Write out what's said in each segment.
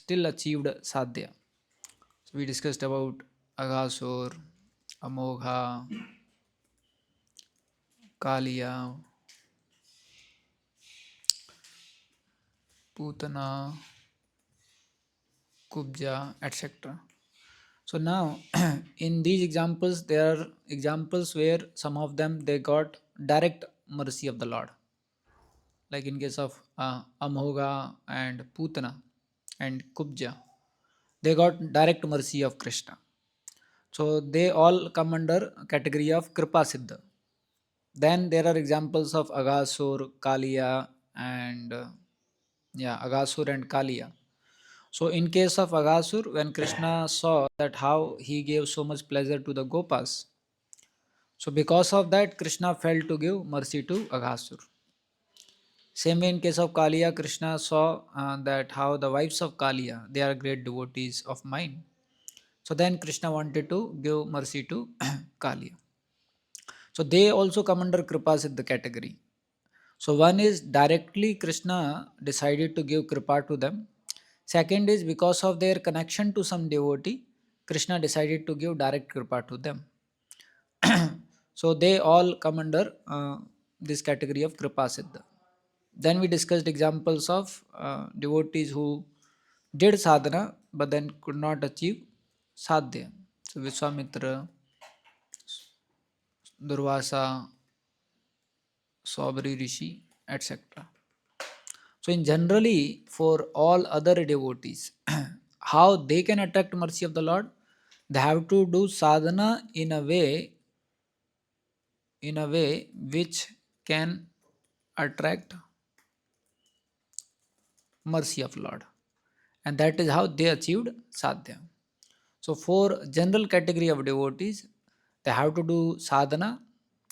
still achieved sadhya. So we discussed about Aghasur, Amogha, Kaliya, Putana, Kubja, etc. So now, in these examples, there are examples where some of them they got direct mercy of the Lord, like in case of Amhoga and Putana and Kubja, they got direct mercy of Krishna. So they all come under category of Kripa Siddha. Then there are examples of Aghasur, Kaliya, and Aghasur and Kaliya. So in case of Aghasur, when Krishna saw that how he gave so much pleasure to the Gopas, so because of that, Krishna felt to give mercy to Aghasur. Same way in case of Kaliya, Krishna saw that how the wives of Kaliya, they are great devotees of mine. So then Krishna wanted to give mercy to Kaliya. So they also come under Kripa Siddha category. So one is directly Krishna decided to give Kripa to them. Second is because of their connection to some devotee, Krishna decided to give direct Kripa to them. So they all come under this category of Kripa Siddha. Then we discussed examples of devotees who did sadhana but then could not achieve sadhya. So Vishwamitra, Durvasa, Swabri Rishi, etc. So in generally for all other devotees, how they can attract mercy of the Lord, they have to do sadhana in a way which can attract mercy of Lord, and that is how they achieved sadhya. So for general category of devotees, they have to do sadhana,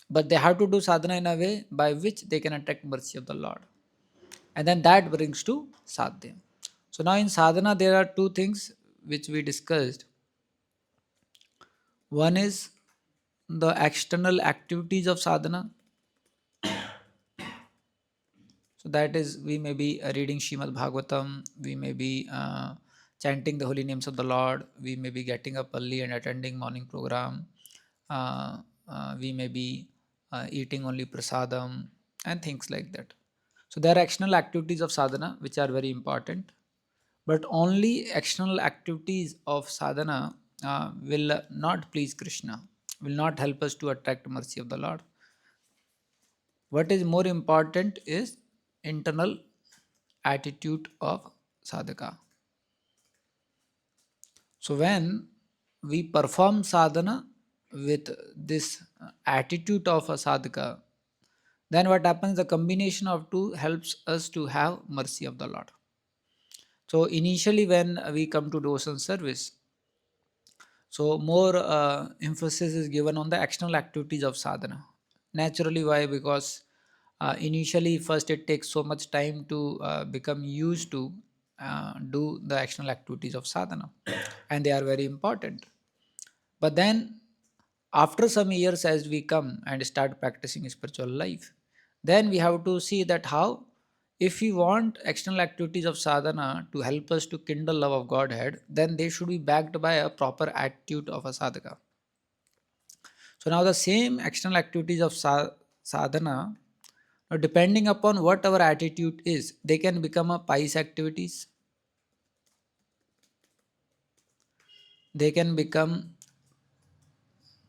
but they have to do sadhana in a way by which they can attract mercy of the Lord, and then that brings to sadhya. So now in sadhana there are two things which we discussed. One is the external activities of sadhana. So that is, we may be reading Shrimad Bhagavatam, we may be chanting the holy names of the Lord, we may be getting up early and attending morning program, we may be eating only prasadam and things like that. So there are external activities of sadhana which are very important, but only external activities of sadhana will not please Krishna, will not help us to attract mercy of the Lord. What is more important is internal attitude of sadhaka. So when we perform sadhana with this attitude of a sadhaka, then what happens? The combination of two helps us to have mercy of the Lord. So initially, when we come to devotion service, so more emphasis is given on the external activities of sadhana. Naturally, why? Because initially, first it takes so much time to become used to do the external activities of sadhana, and they are very important. But then, after some years, as we come and start practicing spiritual life, then we have to see that how, if we want external activities of sadhana to help us to kindle love of Godhead, then they should be backed by a proper attitude of a sadhaka. So now the same external activities of sadhana, now depending upon what our attitude is, they can become a pious activities, they can become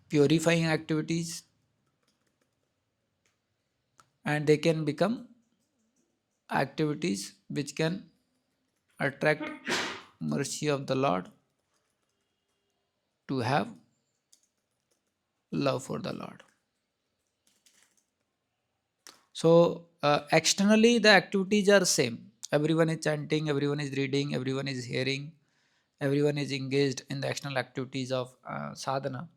purifying activities, and they can become activities which can attract mercy of the Lord, to have love for the Lord. So externally the activities are same. Everyone is chanting, everyone is reading, everyone is hearing, everyone is engaged in the external activities of sadhana.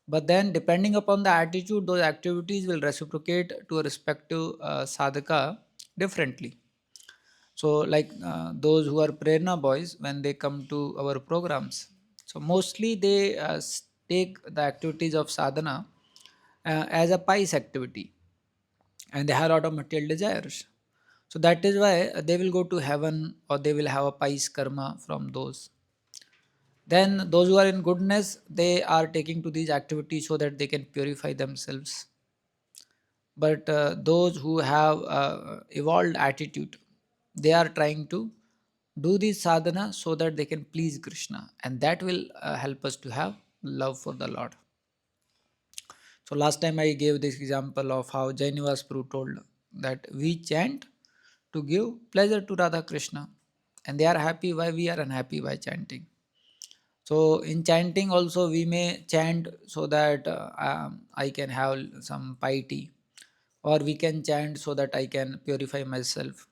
But then depending upon the attitude, those activities will reciprocate to a respective sadhaka differently. So like those who are prerna boys, when they come to our programs, so mostly they take the activities of sadhana as a pious activity, and they have a lot of material desires. So that is why they will go to heaven, or they will have a pious karma from those. Then those who are in goodness, they are taking to these activities so that they can purify themselves. But those who have evolved attitude, they are trying to do this sadhana so that they can please Krishna, and that will help us to have love for the Lord. So last time I gave this example of how Jainivas Prabhu told that we chant to give pleasure to Radha Krishna, and they are happy. Why we are unhappy by chanting? So in chanting also we may chant so that I can have some piety, or we can chant so that I can purify myself.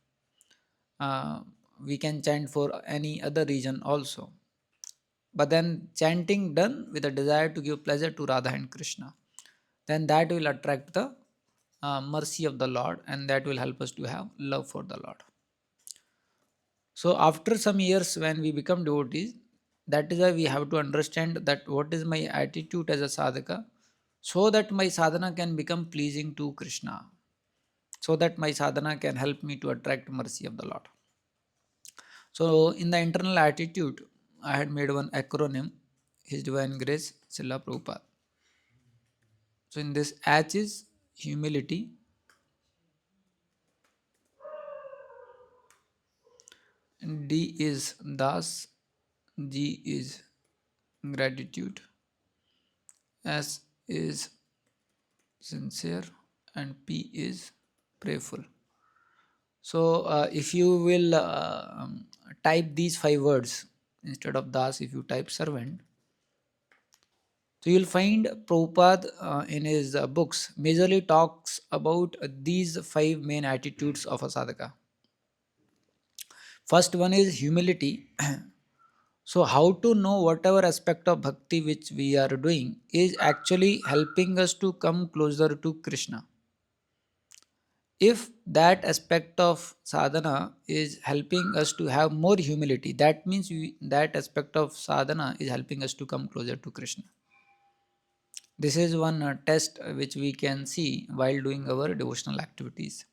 We can chant for any other reason also. But then chanting done with a desire to give pleasure to Radha and Krishna, then that will attract the mercy of the Lord, and that will help us to have love for the Lord. So after some years when we become devotees, that is why we have to understand that what is my attitude as a sadhaka, so that my sadhana can become pleasing to Krishna, so that my sadhana can help me to attract mercy of the Lord. So in the internal attitude, I had made one acronym, His Divine Grace, Srila Prabhupada. So in this H is humility, D is das, G is gratitude, S is sincere, and P is prayerful. So if you will type these five words instead of das, if you type servant, so you'll find Prabhupada in his books majorly talks about these five main attitudes of a sadhaka. First one is humility. So how to know whatever aspect of bhakti which we are doing is actually helping us to come closer to Krishna. If that aspect of sadhana is helping us to have more humility, that means that aspect of sadhana is helping us to come closer to Krishna. This is one test which we can see while doing our devotional activities.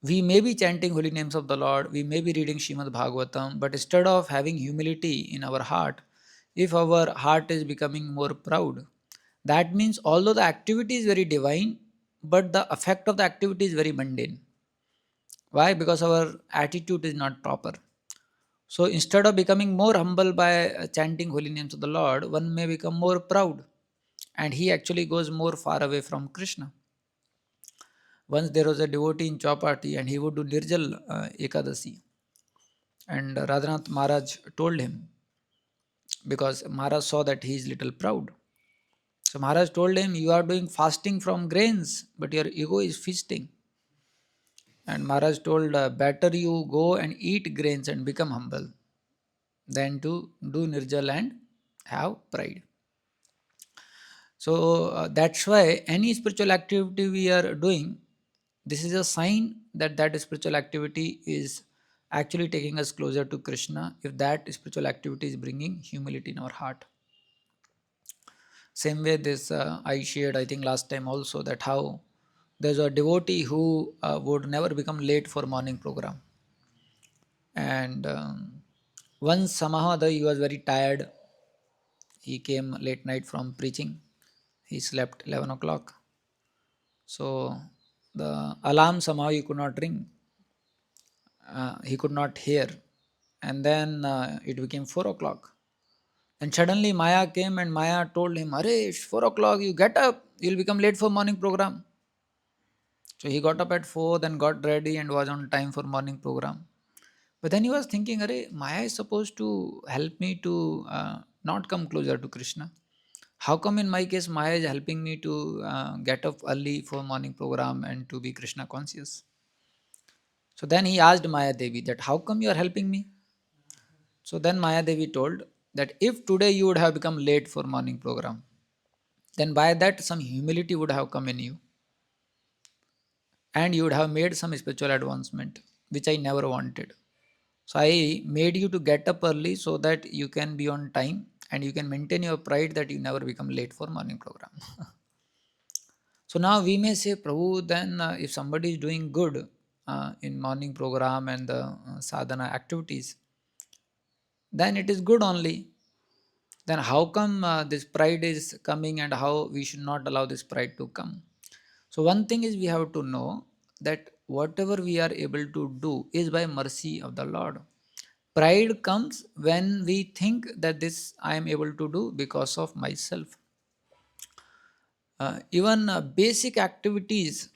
We may be chanting holy names of the Lord, we may be reading Shrimad Bhagavatam, but instead of having humility in our heart, if our heart is becoming more proud, that means although the activity is very divine, but the effect of the activity is very mundane. Why? Because our attitude is not proper. So instead of becoming more humble by chanting holy names of the Lord, one may become more proud, and he actually goes more far away from Krishna. Once there was a devotee in Chowpatty and he would do Nirjal Ekadasi, and Radhanath Maharaj told him, because Maharaj saw that he is little proud. So Maharaj told him, you are doing fasting from grains, but your ego is feasting. And Maharaj told, better you go and eat grains and become humble than to do Nirjal and have pride. So that's why any spiritual activity we are doing, this is a sign that that spiritual activity is actually taking us closer to Krishna, if that spiritual activity is bringing humility in our heart. Same way, this I shared, I think last time also, that how there's a devotee who would never become late for morning program, and once somehow or other he was very tired. He came late night from preaching. He slept 11 o'clock. So the alarm somehow he could not ring. He could not hear. And then it became 4 o'clock. And suddenly Maya came and Maya told him, Harish, 4 o'clock, you get up. You'll become late for morning program. So he got up at 4, then got ready and was on time for morning program. But then he was thinking, Arey, Maya is supposed to help me to not come closer to Krishna. How come in my case Maya is helping me to get up early for morning program and to be Krishna conscious? So then he asked Maya Devi that how come you are helping me? So then Maya Devi told that if today you would have become late for morning program, then by that some humility would have come in you, and you would have made some spiritual advancement, which I never wanted. So I made you to get up early so that you can be on time and you can maintain your pride that you never become late for morning program. So now we may say, Prabhu, then if somebody is doing good, in morning program and the sadhana activities, then it is good only. Then how come this pride is coming, and how we should not allow this pride to come? So one thing is we have to know that whatever we are able to do is by mercy of the Lord. Pride comes when we think that this I am able to do because of myself. Even basic activities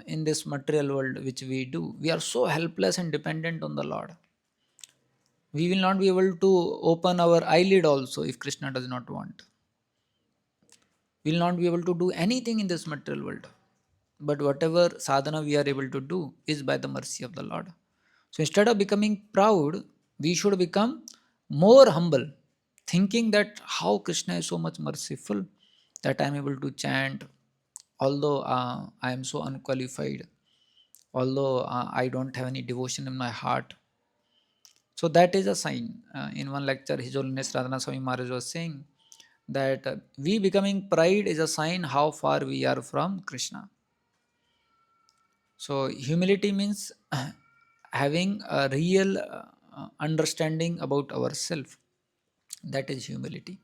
in this material world which we do, we are so helpless and dependent on the Lord. We will not be able to open our eyelid also if Krishna does not want. We will not be able to do anything in this material world. But whatever sadhana we are able to do is by the mercy of the Lord. So instead of becoming proud, we should become more humble, thinking that how Krishna is so much merciful that I am able to chant, although I am so unqualified, although I don't have any devotion in my heart. So that is a sign. In one lecture, His Holiness Radhana Swami Maharaj was saying that we becoming pride is a sign how far we are from Krishna. So humility means having a real understanding about ourselves. That is humility.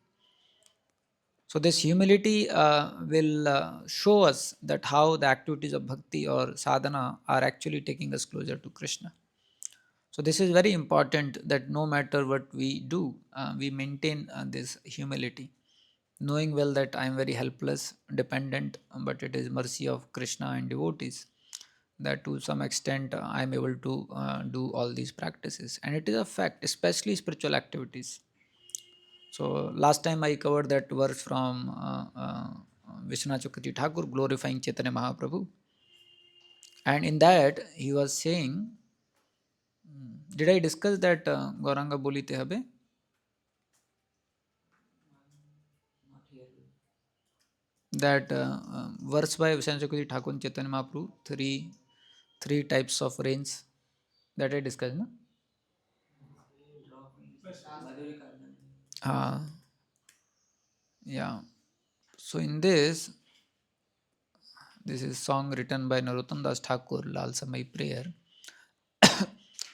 So this humility will show us that how the activities of bhakti or sadhana are actually taking us closer to Krishna. So this is very important that no matter what we do, we maintain this humility, knowing well that I am very helpless, dependent, but it is mercy of Krishna and devotees that to some extent I am able to do all these practices. And it is a fact, especially spiritual activities. So last time I covered that verse from Vishwanath Chakravarti Thakur glorifying Chaitanya Mahaprabhu. And in that he was saying, did I discuss that Gauranga Bolite Habe? That verse by Vishwanath Chakravarti Thakur and Chaitanya Mahaprabhu, three types of rains that I discussed, no? Uh, yeah. So in this is song written by Narottam Das Thakur, Lal Samai Prayer.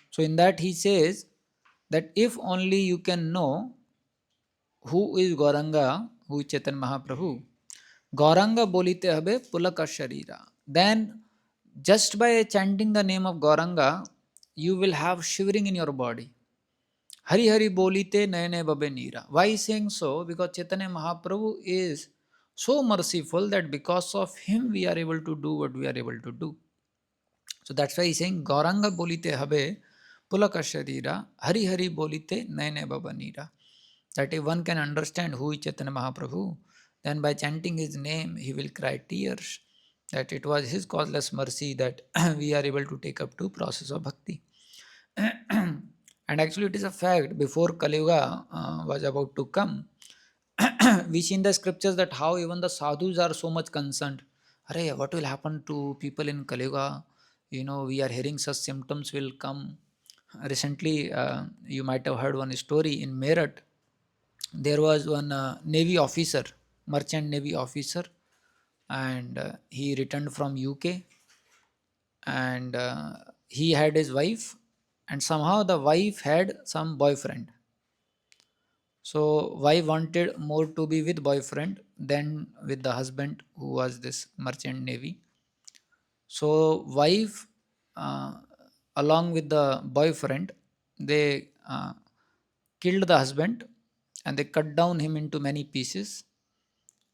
So in that he says that if only you can know who is Gauranga, who is Chaitanya Mahaprabhu, Gauranga bolite habe pulaka sharira. Then just by chanting the name of Gauranga, you will have shivering in your body. Hari Hari bolite nayane babe nira. Why is saying so? Because Chaitanya Mahaprabhu is so merciful that because of him we are able to do what we are able to do. So that's why he's saying Gauranga bolite habe pulaka sharira, Hari Hari bolite nayane babe nira. That if one can understand who is Chaitanya Mahaprabhu, then by chanting his name he will cry tears. That it was his causeless mercy that we are able to take up to process of bhakti. And actually it is a fact, before Kali Yuga was about to come, we see in the scriptures that how even the sadhus are so much concerned. Arey, what will happen to people in Kali Yuga? You know, we are hearing such symptoms will come. Recently, you might have heard one story in Meerut. There was one Navy officer, merchant Navy officer, and he returned from UK, and he had his wife, and somehow the wife had some boyfriend. So wife wanted more to be with boyfriend than with the husband who was this merchant navy. So wife, uh, along with the boyfriend, they killed the husband and they cut down him into many pieces.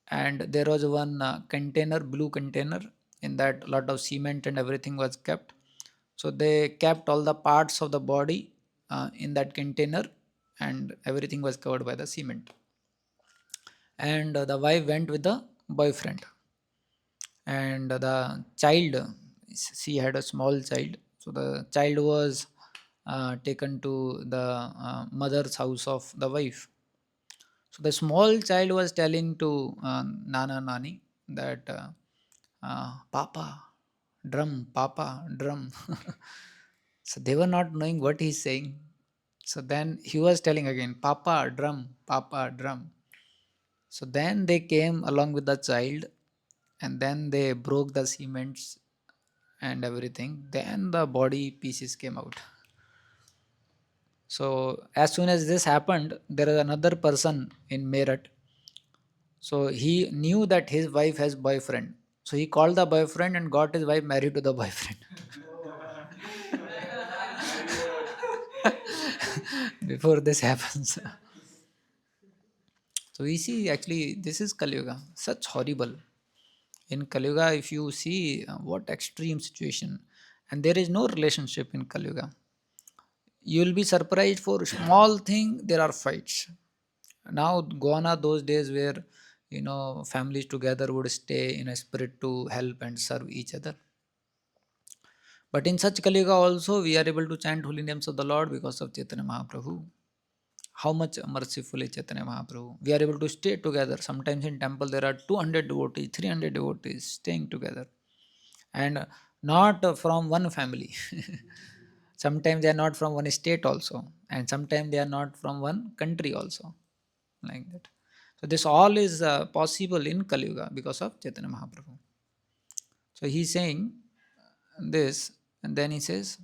And there was one container, blue container, in that lot of cement and everything was kept. So they kept all the parts of the body in that container, and everything was covered by the cement. And the wife went with the boyfriend, and the child, she had a small child, so the child was taken to the mother's house of the wife. So the small child was telling to Nana Nani that Papa drum, Papa drum. So they were not knowing what he's saying. So then he was telling again, Papa drum, Papa drum. So then they came along with the child, and then they broke the cements, and everything. Then the body pieces came out. So as soon as this happened, there is another person in Meerut. So he knew that his wife has boyfriend. So he called the boyfriend and got his wife married to the boyfriend. Before this happens. So we see actually this is Kali Yuga. Such horrible. In Kali Yuga, if you see what extreme situation, and there is no relationship in Kali Yuga. You will be surprised for small thing there are fights. Now gone are those days where families together would stay in a spirit to help and serve each other. But in such Kali Yuga also we are able to chant holy names of the Lord because of Chaitanya Mahaprabhu. How much merciful is Chaitanya Mahaprabhu. We are able to stay together. Sometimes in temple there are 200 devotees, 300 devotees staying together. And not from one family. Sometimes they are not from one state also. And sometimes they are not from one country also. Like that. So this all is possible in Kali Yuga because of Chaitanya Mahaprabhu. So he is saying this, and then he says,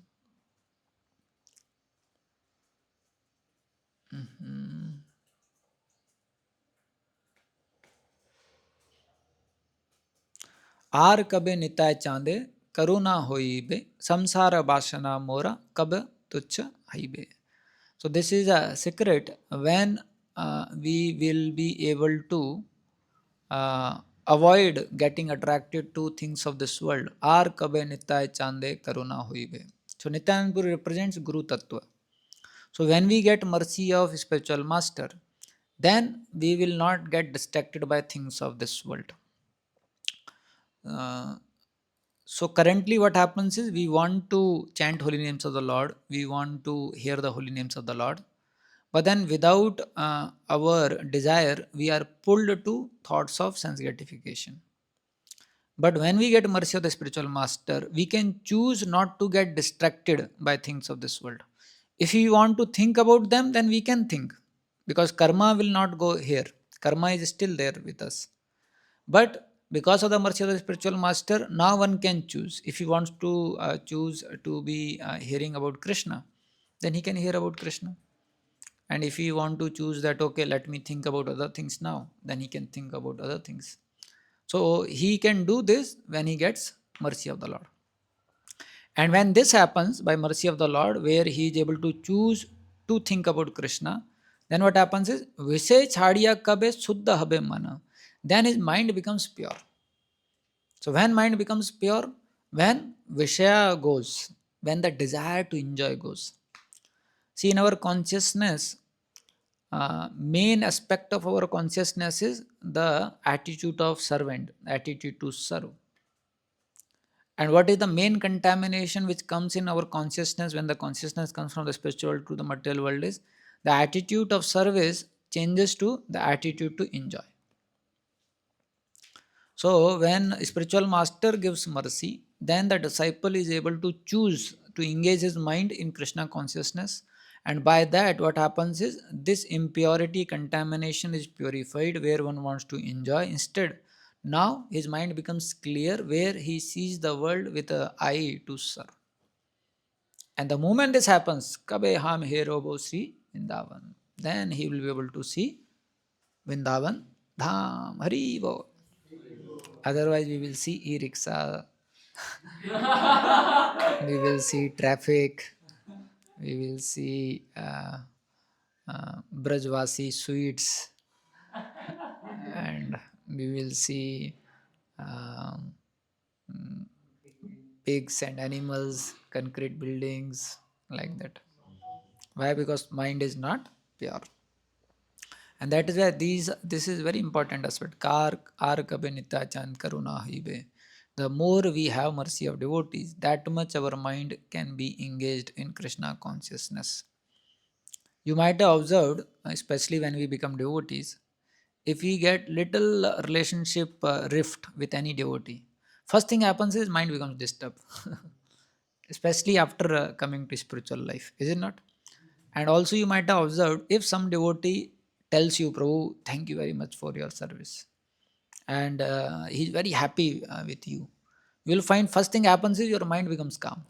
आर कबे निताय चांदे करुणा होइबे samsara basana mora kab tuchha haibe. So this is a secret when we will be able to avoid getting attracted to things of this world. Ar kabe nitay chande karuna hoibe. So Nityananda represents Guru Tattva. So when we get mercy of spiritual master, then we will not get distracted by things of this world. Uh, so currently what happens is we want to chant holy names of the Lord, we want to hear the holy names of the Lord, but then without our desire, we are pulled to thoughts of sense gratification. But when we get mercy of the spiritual master, we can choose not to get distracted by things of this world. If we want to think about them, then we can think because karma will not go here. Karma is still there with us. But because of the mercy of the spiritual master, now one can choose. If he wants to choose to be hearing about Krishna, then he can hear about Krishna. And if he want to choose that, okay, let me think about other things now, then he can think about other things. So he can do this when he gets mercy of the Lord. And when this happens by mercy of the Lord, where he is able to choose to think about Krishna, then what happens is Visay chhadiya kabe suddha habe mana. Then his mind becomes pure. So when mind becomes pure, when Vishaya goes, when the desire to enjoy goes. See, in our consciousness, main aspect of our consciousness is the attitude of servant, attitude to serve. And what is the main contamination which comes in our consciousness when the consciousness comes from the spiritual to the material world is the attitude of service changes to the attitude to enjoy. So when spiritual master gives mercy, then the disciple is able to choose to engage his mind in Krishna consciousness. And by that, what happens is this impurity, contamination is purified where one wants to enjoy. Instead, now his mind becomes clear where he sees the world with an eye to serve. And the moment this happens, Kabe Ham Herobo Sri Vrindavan, then he will be able to see Vrindavan Dham Hari Bo. Otherwise, we will see e-rickshaw, we will see traffic, we will see Brajvasi sweets, and we will see um, pigs and animals, concrete buildings, like that. Why? Because mind is not pure. And that is why this is very important aspect. Kar kabe nitya chand karuna hibe. The more we have mercy of devotees, that much our mind can be engaged in Krishna consciousness. You might have observed, especially when we become devotees, if we get little relationship rift with any devotee, first thing happens is mind becomes disturbed. Especially after coming to spiritual life, is it not? And also you might have observed if some devotee tells you, Prabhu, thank you very much for your service, and he's very happy with you, you will find first thing happens is your mind becomes calm.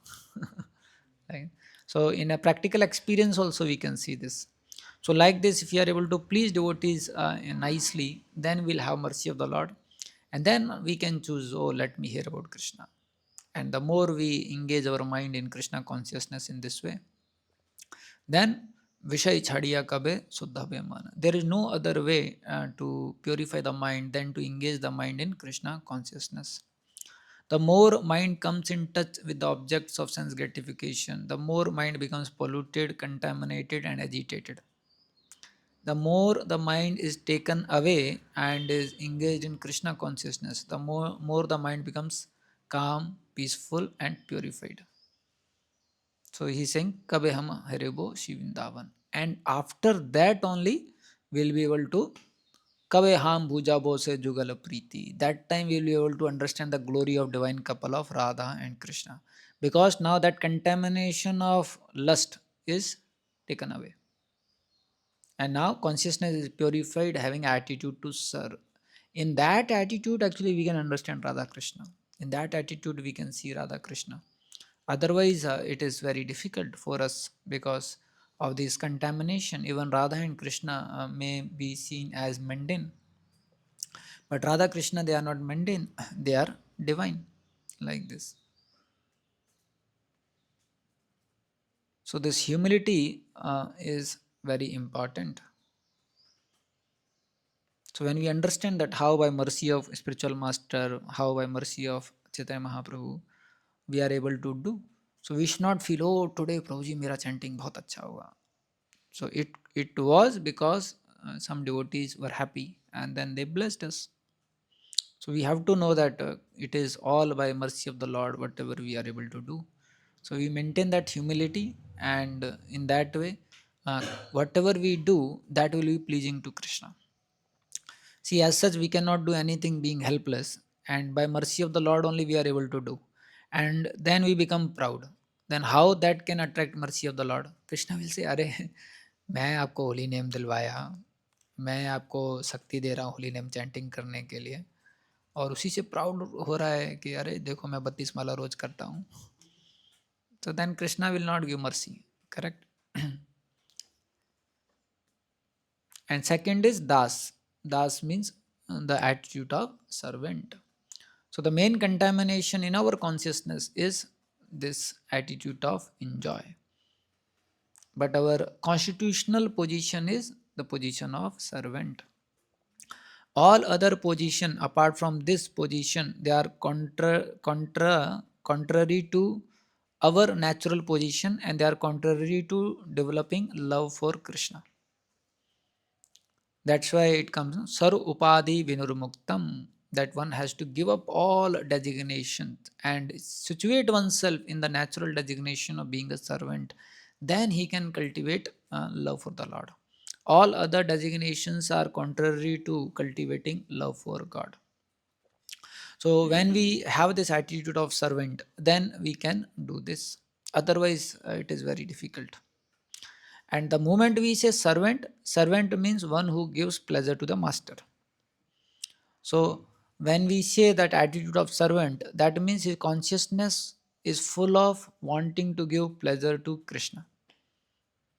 Right? So in a practical experience also we can see this. So like this, if you are able to please devotees nicely, then we'll have mercy of the Lord, and then we can choose, oh, let me hear about Krishna. And the more we engage our mind in Krishna consciousness in this way, then Vishay Chhadiya Kabe Suddha Bhemana. There is no other way to purify the mind than to engage the mind in Krishna consciousness. The more mind comes in touch with the objects of sense gratification, the more mind becomes polluted, contaminated, and agitated. The more the mind is taken away and is engaged in Krishna consciousness, the more the mind becomes calm, peaceful, and purified. So he's saying, Kabe hum harebo Shivindavan. And after that only we'll be able to Kabe ham bhuja bose jugal priti. That time we'll be able to understand the glory of divine couple of Radha and Krishna. Because now that contamination of lust is taken away. And now consciousness is purified, having attitude to serve. In that attitude, actually, we can understand Radha Krishna. In that attitude, we can see Radha Krishna. Otherwise, it is very difficult for us because of this contamination. Even Radha and Krishna may be seen as mundane, but Radha Krishna, they are not mundane, they are divine, like this. So, this humility is very important. So when we understand that how by mercy of spiritual master, how by mercy of Chaitanya Mahaprabhu, we are able to do. So we should not feel, oh, today Prabhuji mera chanting bahut acha hua. So it was because some devotees were happy and then they blessed us. So we have to know that it is all by mercy of the Lord whatever we are able to do. So we maintain that humility, and in that way, whatever we do, that will be pleasing to Krishna. See, as such, we cannot do anything being helpless, and by mercy of the Lord only we are able to do. And then we become proud. Then how that can attract mercy of the Lord? Krishna will say, अरे मैं आपको holy name दिलवाया, मैं आपको शक्ति दे रहा हूँ holy name chanting करने के लिए, और उसी से प्राउड हो रहा है कि अरे देखो मैं 32 माला रोज करता हूँ. So then Krishna will not give mercy, correct? And second is das. Das means the attitude of servant. So the main contamination in our consciousness is this attitude of enjoy. But our constitutional position is the position of servant. All other position apart from this position, they are contrary to our natural position, and they are contrary to developing love for Krishna. That's why it comes Sarv Upadi Vinurmuktam, that one has to give up all designations and situate oneself in the natural designation of being a servant. Then he can cultivate love for the Lord. All other designations are contrary to cultivating love for God. So when we have this attitude of servant, then we can do this. Otherwise, it is very difficult. And the moment we say servant, servant means one who gives pleasure to the master. So when we say that attitude of servant, that means his consciousness is full of wanting to give pleasure to Krishna.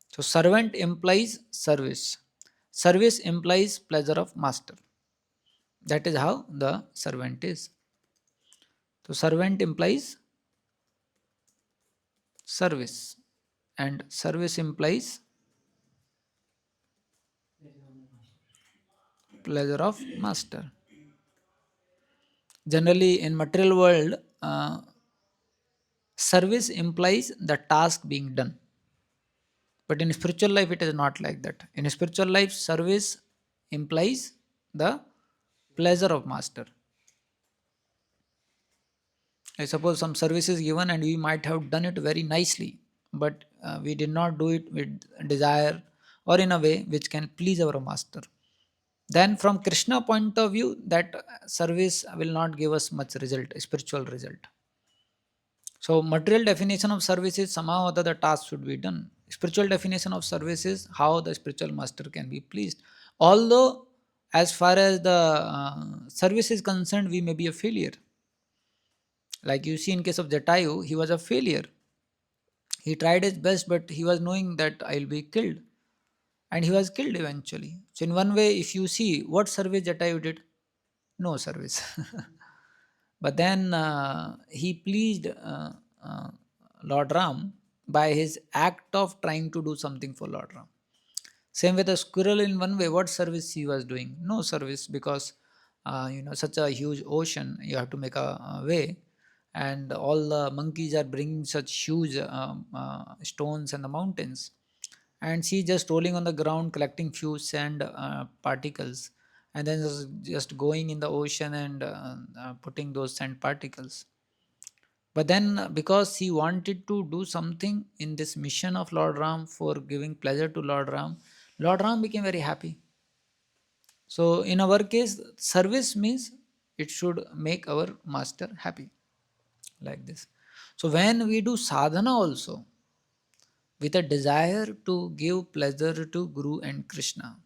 So servant implies service. Service implies pleasure of master. That is how the servant is. So servant implies service, and service implies pleasure of master. Generally in material world, service implies the task being done. But in spiritual life, it is not like that. In spiritual life, service implies the pleasure of master. I suppose some service is given and we might have done it very nicely, but we did not do it with desire or in a way which can please our master. Then from Krishna point of view, that service will not give us much result, spiritual result. So material definition of service is somehow or other the task should be done. Spiritual definition of service is how the spiritual master can be pleased. Although as far as the service is concerned, we may be a failure. Like you see in case of Jatayu, he was a failure. He tried his best, but he was knowing that I'll be killed. And he was killed eventually. So, in one way, if you see what service Jatayu did, no service. But then he pleased uh, Lord Ram by his act of trying to do something for Lord Ram. Same with the squirrel in one way, what service he was doing? No service, because such a huge ocean, you have to make a way, and all the monkeys are bringing such huge stones and the mountains, and she just rolling on the ground collecting few sand particles, and then just going in the ocean and putting those sand particles. But then, because he wanted to do something in this mission of Lord Ram for giving pleasure to Lord Ram became very happy. So, in our case, service means it should make our master happy, like this. So, when we do sadhana also with a desire to give pleasure to Guru and Krishna,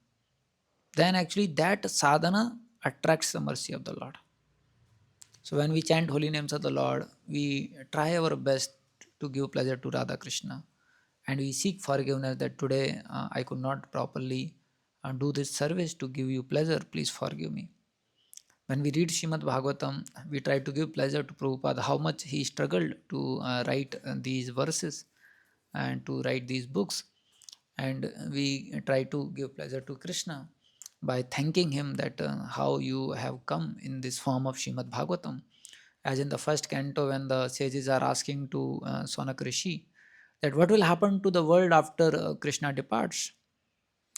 then actually that sadhana attracts the mercy of the Lord. So when we chant holy names of the Lord, we try our best to give pleasure to Radha Krishna, and we seek forgiveness that today I could not properly do this service to give you pleasure. Please forgive me. When we read Srimad Bhagavatam, we try to give pleasure to Prabhupada, how much he struggled to write these verses and to write these books. And we try to give pleasure to Krishna by thanking him that how you have come in this form of Srimad Bhagavatam. As in the first canto, when the sages are asking to Sonak Rishi that what will happen to the world after Krishna departs.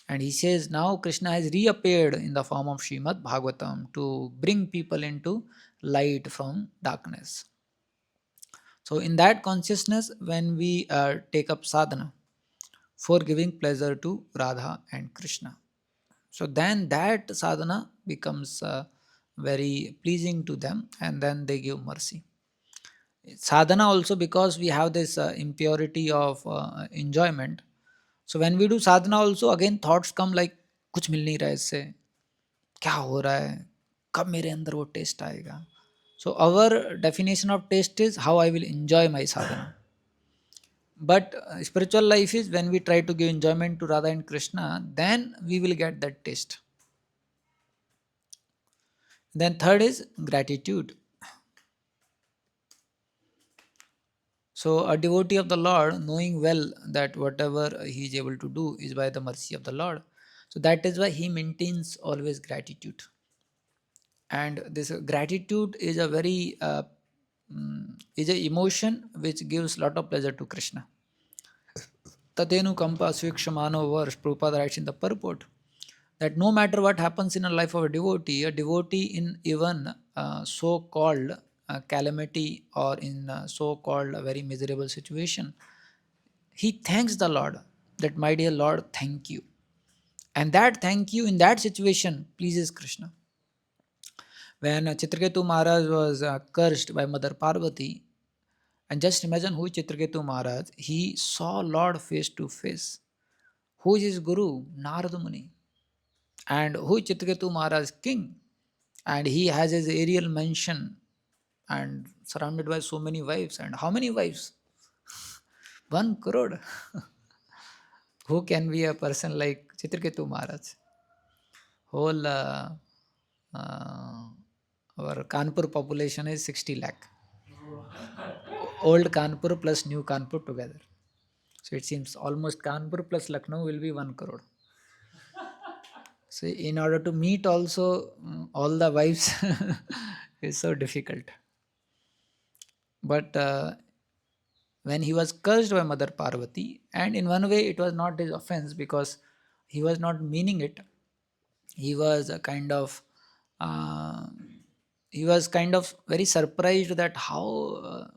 And he says now Krishna has reappeared in the form of Srimad Bhagavatam to bring people into light from darkness. So, in that consciousness, when we take up sadhana for giving pleasure to Radha and Krishna, so then that sadhana becomes very pleasing to them, and then they give mercy. Sadhana also, because we have this impurity of enjoyment. So when we do sadhana also, again thoughts come like कुछ मिल नहीं रहा है इससे, क्या हो रहा है, कब मेरे अंदर वो टेस्ट आएगा. So our definition of taste is how I will enjoy my sadhana. But spiritual life is when we try to give enjoyment to Radha and Krishna, then we will get that taste. Then third is gratitude. So a devotee of the Lord, knowing well that whatever he is able to do is by the mercy of the Lord. So that is why he maintains always gratitude. And this gratitude is a very is a emotion which gives lot of pleasure to Krishna. Tatenu kampa svikshamano verse, Prabhupada writes in the purport that no matter what happens in a life of a devotee in even so-called calamity or in so-called a very miserable situation, he thanks the Lord that my dear Lord, thank you. And that thank you in that situation pleases Krishna. When Chitraketu Maharaj was cursed by Mother Parvati, and just imagine who is Chitraketu Maharaj, he saw Lord face to face. Who is his guru? Narada Muni. And who is Chitraketu Maharaj? King. And he has his aerial mansion and surrounded by so many wives. And how many wives? 1 crore. Who can be a person like Chitraketu Maharaj? Whole uh, our Kanpur population is 60 lakh. Old Kanpur plus new Kanpur together. So it seems almost Kanpur plus Lucknow will be 1 crore. So in order to meet also all the wives is so difficult. But when he was cursed by Mother Parvati, and in one way it was not his offense because he was not meaning it. He was a kind of uh, he was kind of very surprised that how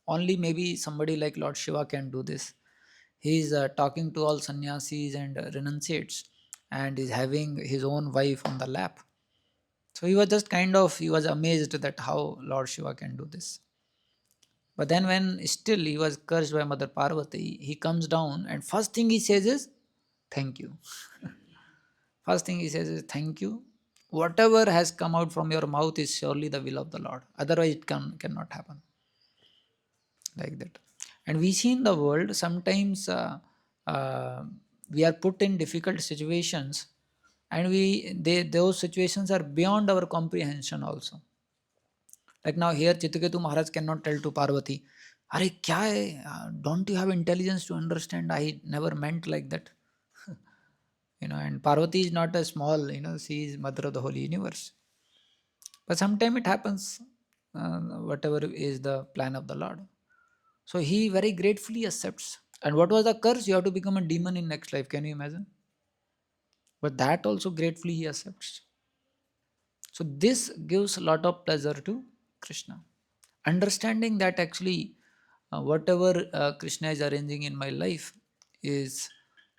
only maybe somebody like Lord Shiva can do this. He is talking to all sannyasis and renunciates, and is having his own wife on the lap. So he was just kind of, he was amazed that how Lord Shiva can do this. But then when still he was cursed by Mother Parvati, he comes down and first thing he says is, thank you. First thing he says is, thank you. Whatever has come out from your mouth is surely the will of the Lord. Otherwise, it cannot happen. like that. And we see in the world sometimes uh, we are put in difficult situations, and those situations are beyond our comprehension also. Like now here Chitketu Maharaj cannot tell to Parvati, "Are kya hai? Don't you have intelligence to understand? I never meant like that." And Parvati is not a small, she is mother of the whole universe. But sometimes it happens, whatever is the plan of the Lord. So he very gratefully accepts. And what was the curse? You have to become a demon in next life. Can you imagine? But that also gratefully he accepts. So this gives a lot of pleasure to Krishna. Understanding that actually whatever Krishna is arranging in my life is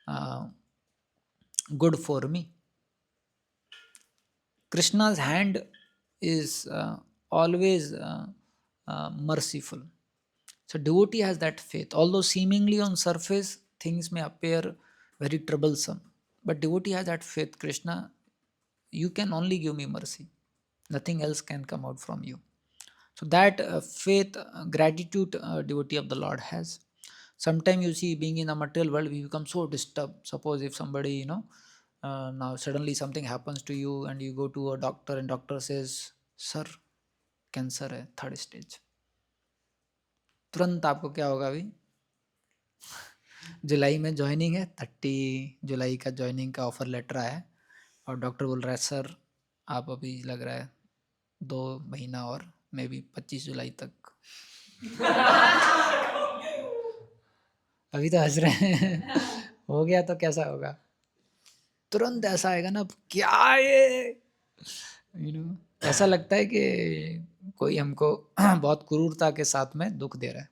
uh, good for me. Krishna's hand is always merciful. So devotee has that faith. Although seemingly on surface things may appear very troublesome, but devotee has that faith. Krishna, you can only give me mercy. Nothing else can come out from you. So that faith, gratitude, devotee of the Lord has. Sometimes you see, being in the material world, we become so disturbed. Suppose if somebody, now suddenly something happens to you and you go to a doctor and doctor says, "Sir, cancer है, third stage." तुरंत आपको क्या होगा अभी? जुलाई में joining है, 30 जुलाई का joining का ऑफर लेटर आया है, और डॉक्टर बोल रहा है, "सर, आप अभी लग रहा है 2 महीना और मे बी 25 जुलाई तक।" अभी तो हंस रहे हैं। हो गया तो कैसा होगा? तुरंत ऐसा आएगा ना, क्या ये, ऐसा लगता है कि कोई हमको बहुत क्रूरता के साथ में दुख दे रहा है.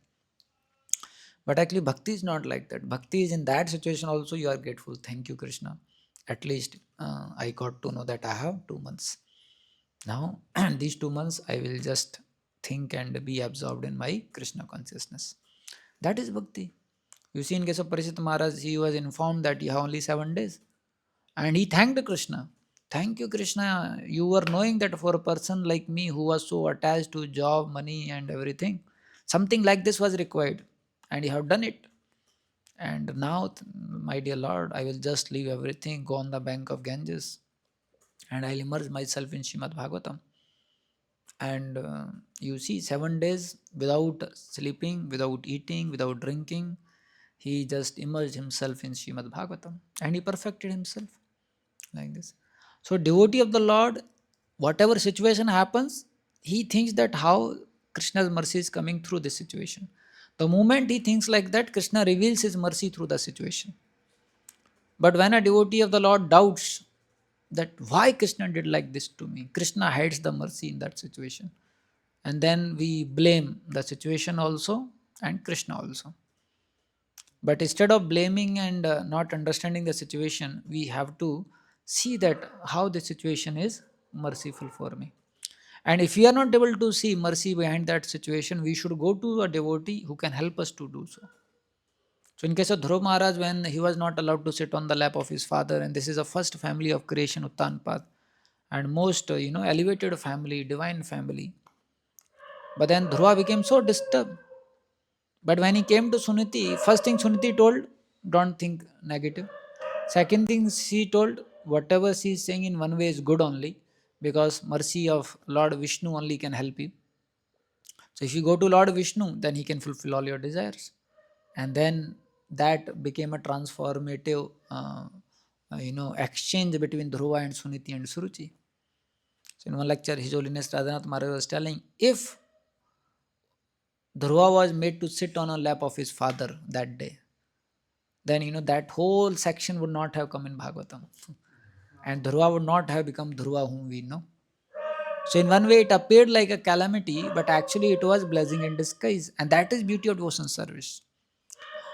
But actually, bhakti is not like that. Bhakti is in that situation also you are grateful. Thank you, Krishna. At least I got to know that I have 2 months. Now, these 2 months I will just think and be absorbed in my Krishna consciousness. That is bhakti. You see, in case of Parishit Maharaj, he was informed that you have only 7 days. And he thanked Krishna. Thank you, Krishna. You were knowing that for a person like me who was so attached to job, money, and everything, something like this was required. And you have done it. And now, my dear Lord, I will just leave everything, go on the bank of Ganges, and I'll immerse myself in Srimad Bhagavatam. And you see, 7 days without sleeping, without eating, without drinking, he just immersed himself in Srimad Bhagavatam and he perfected himself like this. So, devotee of the Lord, whatever situation happens, he thinks that how Krishna's mercy is coming through this situation. The moment he thinks like that, Krishna reveals his mercy through the situation. But when a devotee of the Lord doubts that why Krishna did like this to me, Krishna hides the mercy in that situation. And then we blame the situation also and Krishna also. But instead of blaming and not understanding the situation, we have to see that how the situation is merciful for me. And if we are not able to see mercy behind that situation, we should go to a devotee who can help us to do so. So in case of Dhruv Maharaj, when he was not allowed to sit on the lap of his father, and this is the first family of creation, Uttanpad, and most elevated family, divine family. But then Dhruva became so disturbed. But when he came to Suniti, first thing Suniti told, don't think negative. Second thing she told, whatever she is saying in one way is good only, because mercy of Lord Vishnu only can help you. So if you go to Lord Vishnu, then he can fulfill all your desires. And then that became a transformative exchange between Dhruva and Suniti and Suruchi. So in one lecture, His Holiness Radhanath Maharaj was telling, if Dhruva was made to sit on a lap of his father that day, then that whole section would not have come in Bhagavatam. And Dhruva would not have become Dhruva whom we know. So in one way it appeared like a calamity, but actually it was blessing in disguise. And that is beauty of devotion service.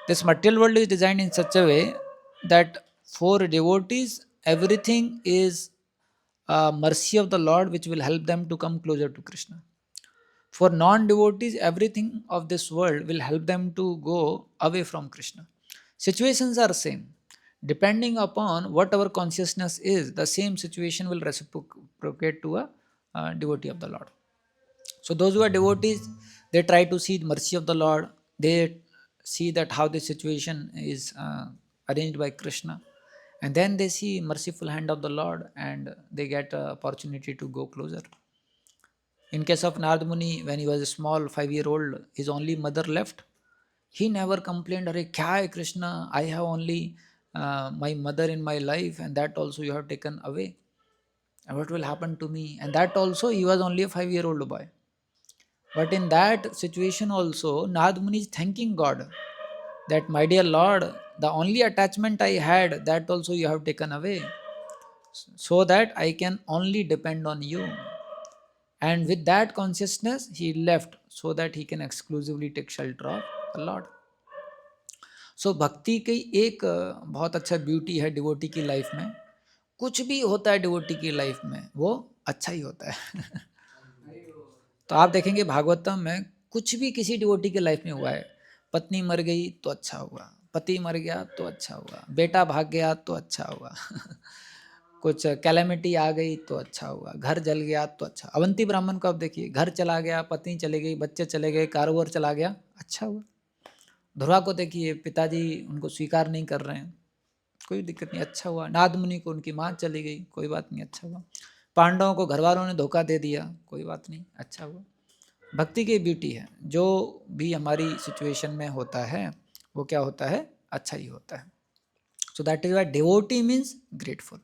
This material world is designed in such a way that for devotees, everything is a mercy of the Lord which will help them to come closer to Krishna. For non-devotees, everything of this world will help them to go away from Krishna. Situations are same. Depending upon what our consciousness is, the same situation will reciprocate to a devotee of the Lord. So those who are devotees, they try to see the mercy of the Lord. They see that how the situation is arranged by Krishna, and then they see merciful hand of the Lord, and they get a opportunity to go closer. In case of Narad Muni, when he was a small 5-year old, his only mother left. He never complained, "Arey, kya hai Krishna? I have only my mother in my life, and that also you have taken away. And what will happen to me?" And that also, he was only a 5-year old boy. But in that situation also, Narad Muni is thanking God that, "My dear Lord, the only attachment I had, that also you have taken away, so that I can only depend on you." And with that consciousness, he left so that he can exclusively take shelter of the Lord. सो भक्ति की एक बहुत अच्छा beauty है devotee की life में. कुछ भी होता है डिवोटी की लाइफ में, वो अच्छा ही होता है. तो आप देखेंगे भागवतम में कुछ भी किसी डिवोटी की लाइफ में हुआ है. पत्नी मर गई तो अच्छा हुआ, पति मर गया तो अच्छा हुआ, बेटा भाग गया तो अच्छा हुआ. कुछ कैलेमिटी आ गई तो अच्छा हुआ, घर जल गया तो अच्छा. अवंती ब्राह्मण को आप देखिए, घर चला गया, पत्नी चली गई, बच्चे चले गए, कारोबार चला गया, अच्छा हुआ. ध्रुवा को देखिए, पिताजी उनको स्वीकार नहीं कर रहे हैं, कोई दिक्कत नहीं, अच्छा हुआ. नाद मुनि को उनकी माँ चली गई, कोई बात नहीं, अच्छा हुआ. पांडवों को घर वालों ने धोखा दे दिया, कोई बात नहीं, अच्छा हुआ. भक्ति की ब्यूटी है, जो भी हमारी सिचुएशन में होता है वो क्या होता है, अच्छा ही होता है. So that is why devotee means grateful.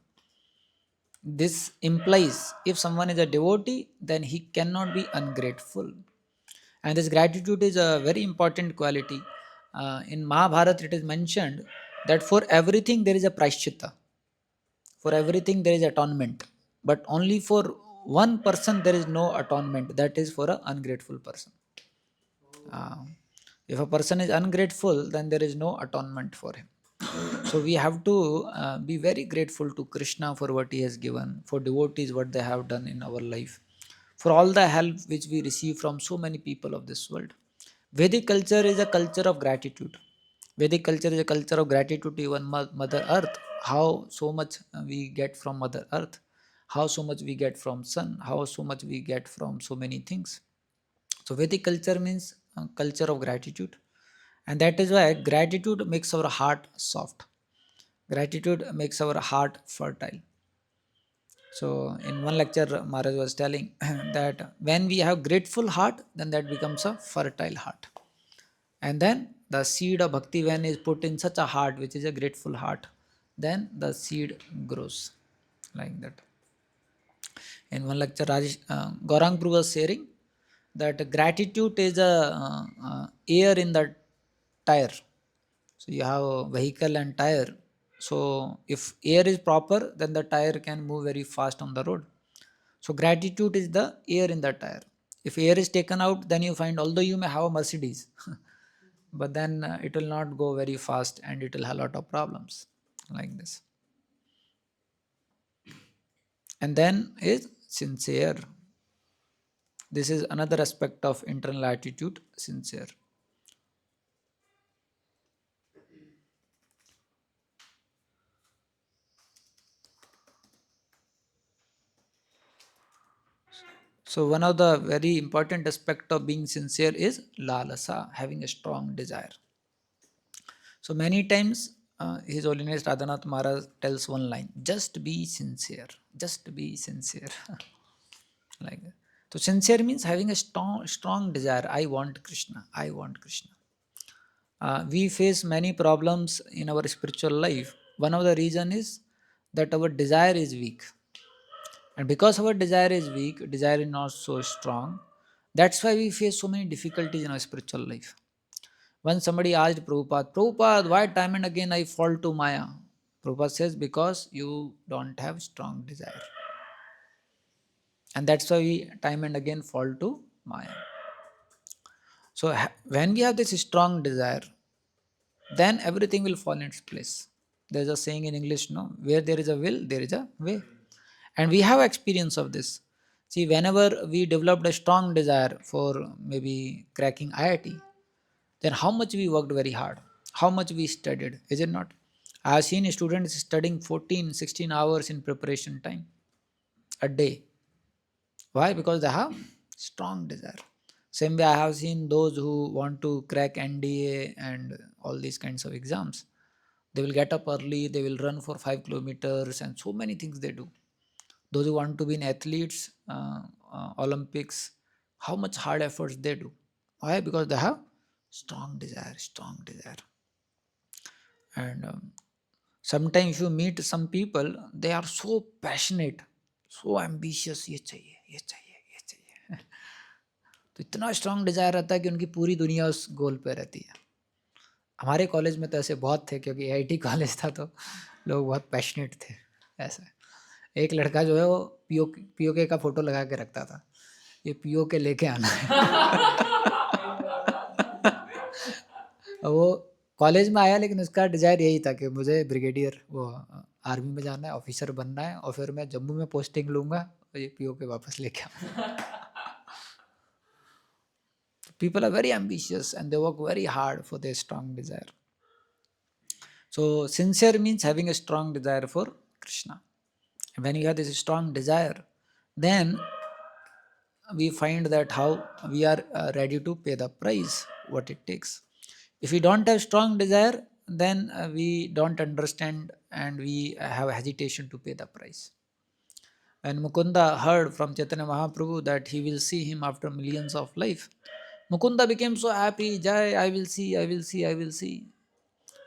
This implies if someone is a devotee, then he cannot be ungrateful. And this gratitude is a very important quality. In Mahabharata, it is mentioned that for everything there is a prashchitta, for everything there is atonement, but only for one person there is no atonement, that is for an ungrateful person. Uh, if a person is ungrateful, then there is no atonement for him. So we have to be very grateful to Krishna for what he has given, for devotees what they have done in our life, for all the help which we receive from so many people of this world. Vedic culture is a culture of gratitude. Vedic culture is a culture of gratitude to even Mother Earth. How so much we get from Mother Earth, how so much we get from Sun, how so much we get from so many things. So Vedic culture means a culture of gratitude, and that is why gratitude makes our heart soft. Gratitude makes our heart fertile. So in one lecture, Maharaj was telling that when we have grateful heart, then that becomes a fertile heart. And then the seed of bhakti, when is put in such a heart, which is a grateful heart, then the seed grows like that. In one lecture, Gaurang Prabhu was sharing that gratitude is a air in the tire. So you have a vehicle and tire. So if air is proper, then the tire can move very fast on the road. So gratitude is the air in the tire. If air is taken out, then you find, although you may have a Mercedes, but then it will not go very fast and it will have a lot of problems like this. And then is sincere. This is another aspect of internal attitude, sincere. So one of the very important aspect of being sincere is lalasa, having a strong desire. So many times His Holiness Radhanath Maharaj tells one line, just be sincere, just be sincere. Like that. So sincere means having a strong desire. I want Krishna, I want Krishna. We face many problems in our spiritual life. One of the reason is that our desire is weak. And because our desire is weak, desire is not so strong, that's why we face so many difficulties in our spiritual life. When somebody asked Prabhupada, Prabhupada, why time and again I fall to Maya? Prabhupada says, because you don't have strong desire. And that's why we time and again fall to Maya. So when we have this strong desire, then everything will fall in its place. There's a saying in English, no, where there is a will, there is a way. And we have experience of this. See, whenever we developed a strong desire for maybe cracking IIT, then how much we worked very hard, how much we studied, is it not? I have seen students studying 14, 16 hours in preparation time a day. Why? Because they have strong desire. Same way I have seen those who want to crack NDA and all these kinds of exams. They will get up early, they will run for 5 kilometers and so many things they do. Those who want to be in athletes, Olympics, how much hard efforts they do. Why? Because they have strong desire, strong desire. And sometimes you meet some people, they are so passionate, so ambitious, ये चाहिए, ये चाहिए, ये चाहिए. तो इतना strong Dzire रहता है कि उनकी पूरी दुनिया उस गोल पे रहती है. हमारे कॉलेज में तो ऐसे बहुत थे, क्योंकि आईआईटी कॉलेज था, तो लोग बहुत पैशनेट थे. ऐसा एक लड़का जो है वो पीओके का फोटो लगा के रखता था, ये पीओके लेके आना है. और वो कॉलेज में आया, लेकिन उसका डिजायर यही था कि मुझे ब्रिगेडियर, वो आर्मी में जाना है, ऑफिसर बनना है, और फिर मैं जम्मू में पोस्टिंग लूंगा और ये पीओके वापस लेके आऊंगा. People are very ambitious and they work very hard for their strong desire. So sincere means having a strong desire for Krishna. When you have this strong desire, then we find that how we are ready to pay the price, what it takes. If we don't have strong desire, then we don't understand and we have hesitation to pay the price. When Mukunda heard from Chaitanya Mahaprabhu that he will see him after millions of life, Mukunda became so happy. Jai, I will see, I will see, I will see.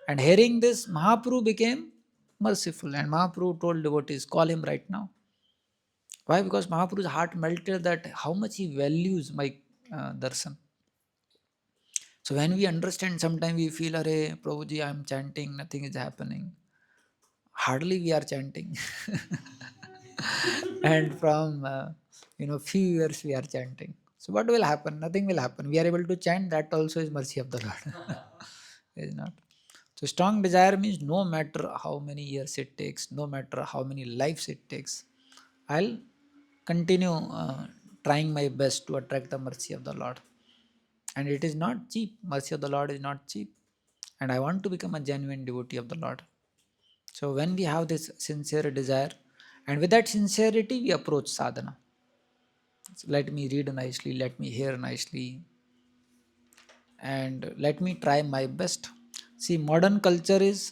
And hearing this, Mahaprabhu became merciful, and Mahaprabhu told devotees, call him right now. Why? Because Mahaprabhu's heart melted that how much he values my darshan. So when we understand, sometimes we feel, Arey, Prabhuji, I am chanting, nothing is happening. Hardly we are chanting. And from few years we are chanting. So what will happen? Nothing will happen. We are able to chant, that also is mercy of the Lord. Is not. So strong desire means no matter how many years it takes, no matter how many lives it takes, I'll continue trying my best to attract the mercy of the Lord. And it is not cheap. Mercy of the Lord is not cheap. And I want to become a genuine devotee of the Lord. So when we have this sincere desire, and with that sincerity we approach sadhana. So let me read nicely, let me hear nicely, and let me try my best. See, modern culture is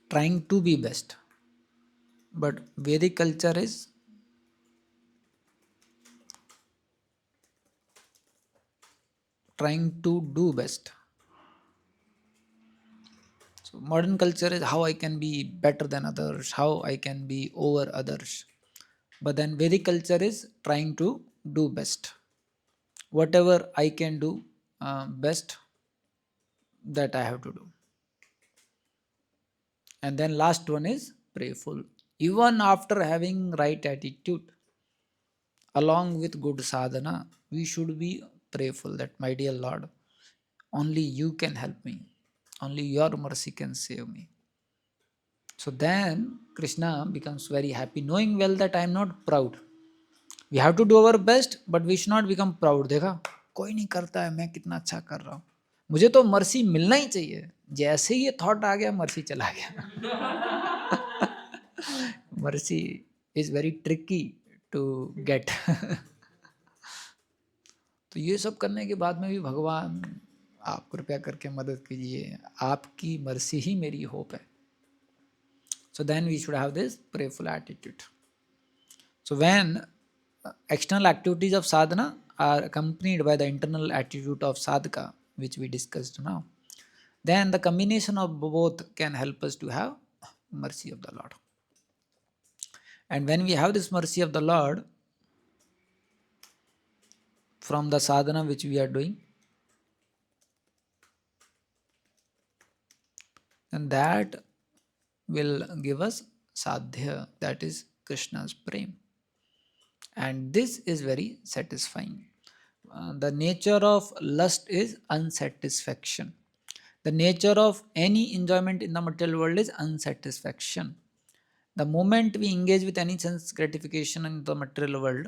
trying to be best, but Vedic culture is trying to do best. So modern culture is how I can be better than others, how I can be over others. But then Vedic culture is trying to do best. Whatever I can do best, that I have to do. And then last one is prayerful. Even after having right attitude, along with good sadhana, we should be prayerful that, my dear Lord, only you can help me. Only your mercy can save me. So then Krishna becomes very happy, knowing well that I am not proud. We have to do our best, but we should not become proud. देखा, कोई नहीं करता है, मैं कितना अच्छा कर रहा हूँ, मुझे तो मर्सी मिलना ही चाहिए. जैसे ही ये थॉट आ गया, मर्सी चला गया. Mercy is very tricky to get. तो ये सब करने के बाद में भी भगवान, आप कृपया करके मदद कीजिए, आपकी मर्सी ही मेरी होप है. So then we should have this prayerful attitude. So when external activities of sadhana are accompanied by the internal attitude of sadhaka, which we discussed now, then the combination of both can help us to have mercy of the Lord. And when we have this mercy of the Lord from the sadhana which we are doing, then that will give us sadhya, that is Krishna's prem. And this is very satisfying. The nature of lust is unsatisfaction. The nature of any enjoyment in the material world is unsatisfaction. The moment we engage with any sense gratification in the material world,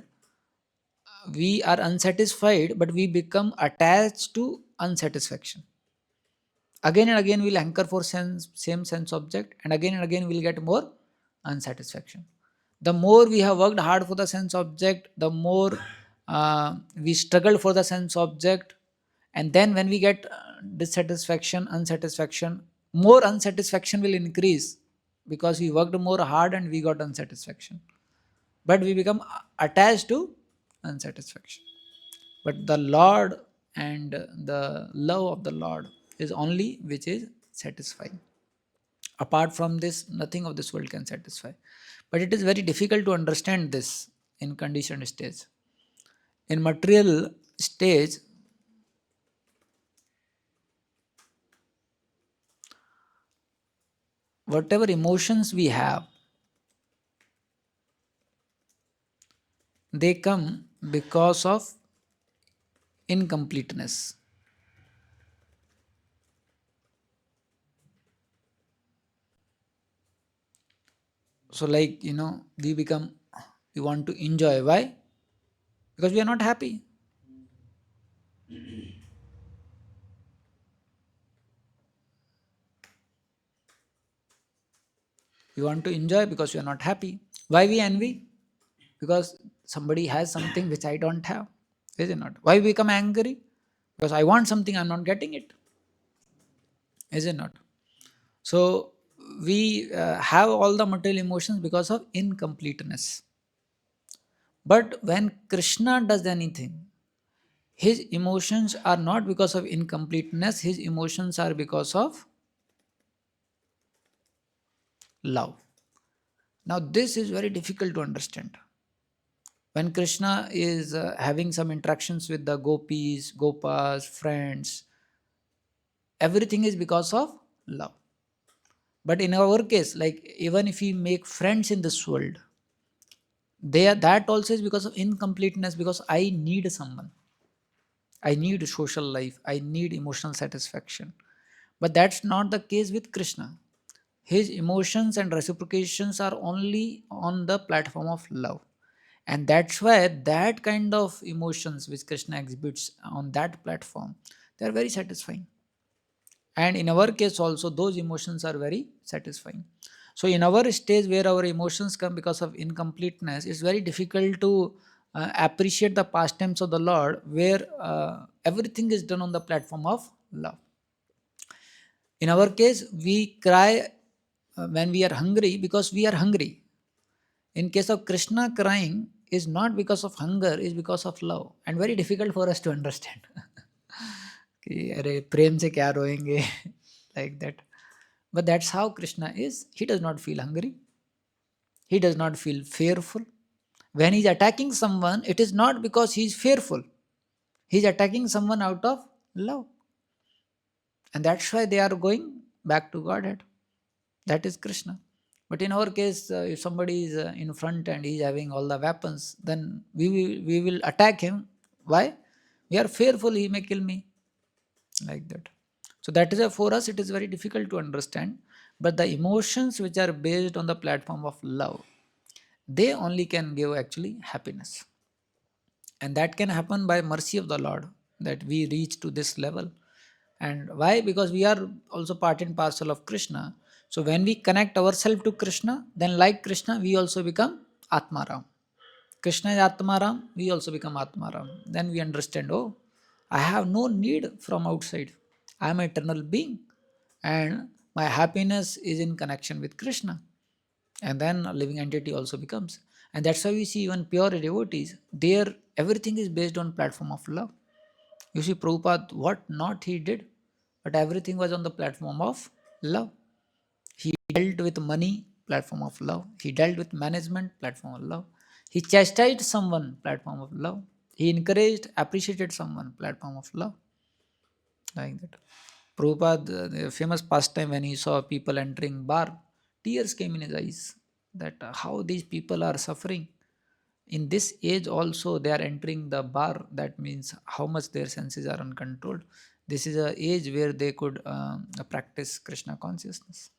we are unsatisfied, but we become attached to unsatisfaction. Again and again we'll anchor for same sense object, and again we'll get more unsatisfaction. The more we have worked hard for the sense object, the more we struggle for the sense object, and then when we get dissatisfaction, unsatisfaction, more unsatisfaction will increase, because we worked more hard and we got unsatisfaction, but we become attached to unsatisfaction. But the Lord and the love of the Lord is only which is satisfying. Apart from this, nothing of this world can satisfy. But it is very difficult to understand this in conditioned stage. In material stage, whatever emotions we have, they come because of incompleteness. So, like, we want to enjoy. Why? Because we are not happy. We want to enjoy because we are not happy. Why we envy? Because somebody has something which I don't have. Is it not? Why we become angry? Because I want something, I'm not getting it. Is it not? So we have all the material emotions because of incompleteness. But when Krishna does anything, his emotions are not because of incompleteness, his emotions are because of love. Now, this is very difficult to understand. When Krishna is having some interactions with the gopis, gopas, friends, everything is because of love. But in our case, like even if we make friends in this world, that also is because of incompleteness, because I need someone. I need social life. I need emotional satisfaction. But that's not the case with Krishna. His emotions and reciprocations are only on the platform of love. And that's why that kind of emotions which Krishna exhibits on that platform, they are very satisfying. And in our case also, those emotions are very satisfying. So in our stage where our emotions come because of incompleteness, it's very difficult to appreciate the pastimes of the Lord, where everything is done on the platform of love. In our case, we cry when we are hungry because we are hungry. In case of Krishna, crying is not because of hunger, is because of love, and very difficult for us to understand. कि अरे प्रेम से क्या रोएंगे like that. But that's how Krishna is. He does not feel hungry. He does not feel fearful. When he's attacking someone, it is not because he's fearful. He's attacking someone out of love. And that's why they are going back to Godhead. That is Krishna. But in our case, if somebody is in front and he's having all the weapons, then we will attack him. Why? We are fearful he may kill me. Like that. So that is why for us it is very difficult to understand. But the emotions which are based on the platform of love, they only can give actually happiness. And that can happen by mercy of the Lord, that we reach to this level. And why? Because we are also part and parcel of Krishna. So when we connect ourselves to Krishna, then like Krishna, we also become Atmaram. Krishna is Atmaram, we also become Atmaram. Then we understand, oh, I have no need from outside. I am an eternal being. And my happiness is in connection with Krishna. And then a living entity also becomes. And that's why we see even pure devotees, there everything is based on platform of love. You see, Prabhupada, what not he did, but everything was on the platform of love. He dealt with money, platform of love. He dealt with management, platform of love. He chastised someone, platform of love. He encouraged, appreciated someone, platform of love. Like that. Prabhupada, the famous pastime when he saw people entering bar, tears came in his eyes. That how these people are suffering. In this age also they are entering the bar. That means how much their senses are uncontrolled. This is a age where they could practice Krishna consciousness.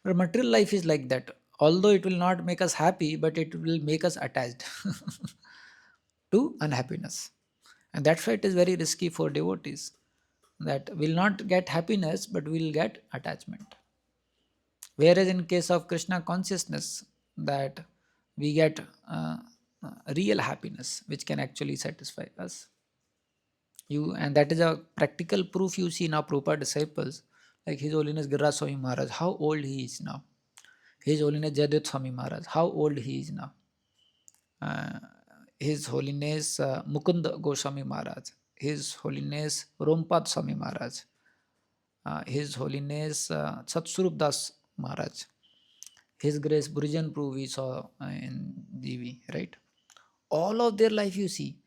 But material life is like that. Although it will not make us happy, but it will make us attached to unhappiness. And that's why it is very risky for devotees. that will not get happiness but will get attachment. Whereas in case of Krishna consciousness, that we get real happiness which can actually satisfy us. And that is a practical proof you see now. Prabhupada disciples like His Holiness Giriraj Swami Maharaj, how old he is now. His Holiness Jayadeva Swami Maharaj, how old he is now. Uh, His Holiness Mukund Goswami Maharaj, His Holiness Rompad Swami Maharaj, His Holiness Satswarup Das Maharaj, His Grace Burijan Prabhu we saw in GV, right? All of their life you see,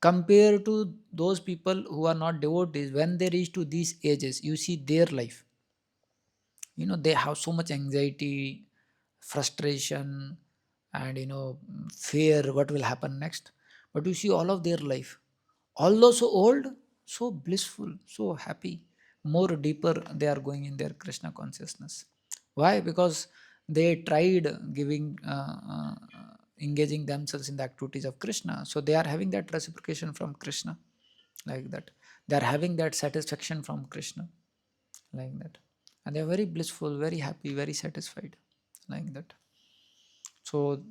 compared to those people who are not devotees, when they reach to these ages, you see their life. They have so much anxiety, frustration, and fear what will happen next. But you see all of their life, although so old, so blissful, so happy, more deeper they are going in their Krishna consciousness. Why? Because they tried engaging themselves in the activities of Krishna, so they are having that reciprocation from Krishna, like that. They are having that satisfaction from Krishna, like that. And they are very blissful, very happy, very satisfied, like that. So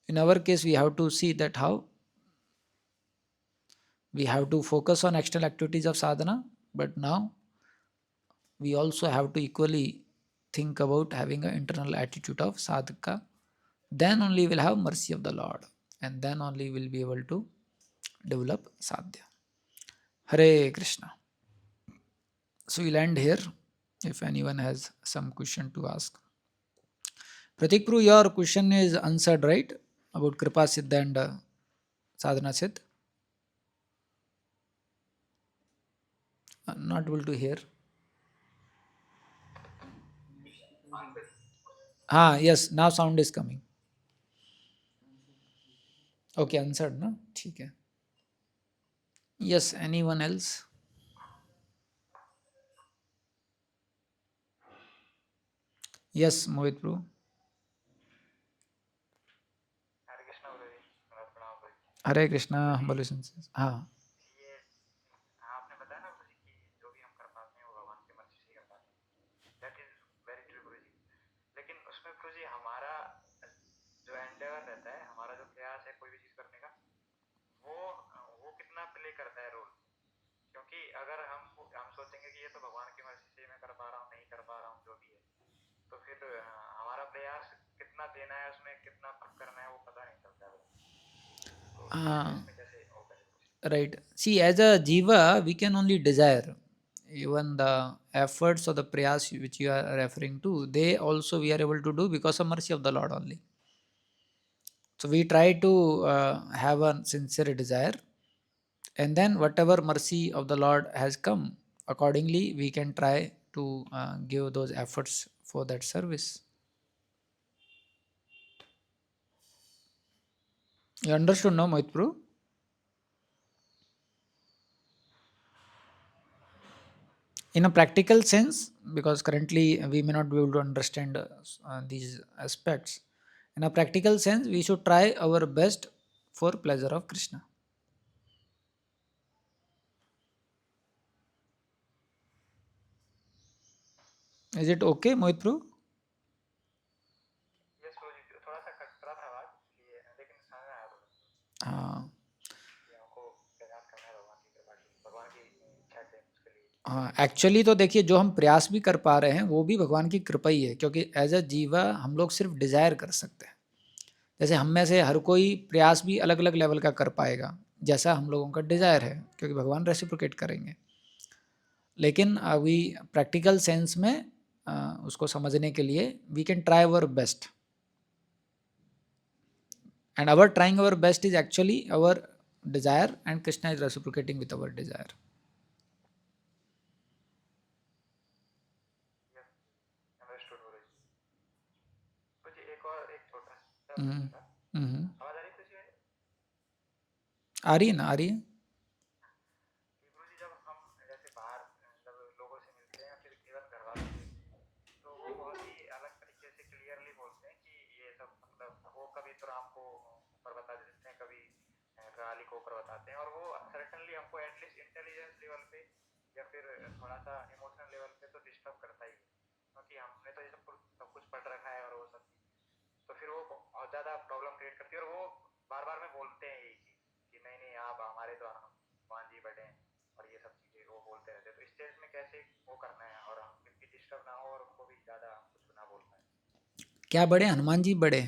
in our case, we have to see that how we have to focus on external activities of sadhana, but now we also have to equally think about having an internal attitude of sadhaka. Then only we'll have mercy of the Lord, and then only we'll be able to develop sadhya. Hare Krishna. So we'll end here. If anyone has some question to ask. Pratik Pru, your question is answered, right? About Kripa Siddha and Sadhana Siddha. Not able to hear. Yes, now sound is coming. Okay, answered, no? ठीक है. Yes, anyone else? Yes, Mohit Bro. हरे कृष्णा बोलो सिंसेस. हाँ. Right. See, as a jiva, we can only desire. Even the efforts or the prayas which you are referring to, they also we are able to do because of mercy of the Lord only. So we try to have a sincere desire, and then whatever mercy of the Lord has come, accordingly we can try to give those efforts for that service. You understood, no, Mohit Prabhu? In a practical sense, because currently we may not be able to understand these aspects. In a practical sense, we should try our best for pleasure of Krishna. Is it okay, Mohit Prabhu? हाँ. हाँ, actually तो देखिए जो हम प्रयास भी कर पा रहे हैं वो भी भगवान की कृपा ही है, क्योंकि एज अ जीवा हम लोग सिर्फ डिजायर कर सकते हैं. जैसे हम में से हर कोई प्रयास भी अलग अलग लेवल का कर पाएगा जैसा हम लोगों का डिजायर है, क्योंकि भगवान रेसिप्रोकेट करेंगे. लेकिन अभी प्रैक्टिकल सेंस में उसको समझने के लिए we can try our best, and our trying our best is actually our desire, and Krishna is reciprocating with our desire. Hmm. Hmm. आ रही है ना, आ रही है. या फिर थोड़ा सा इमोशनल लेवल पे तो डिस्टर्ब करता ही है, क्योंकि हमने तो ये सब कुछ पढ़ रखा है और वो सब चीज़, तो फिर वो बहुत ज़्यादा प्रॉब्लम क्रिएट करती है। और वो बार बार में बोलते हैं यही चीज़ कि नहीं नहीं आप हमारे तो हनुमान जी बड़े हैं, और ये सब चीज़ें वो बोलते रहते हैं। तो इस स्टेज में कैसे वो करना है और हम भी डिस्टर्ब ना हो और उनको भी ज़्यादा कुछ ना बोल पाए। क्या बड़े? हनुमान जी बड़े?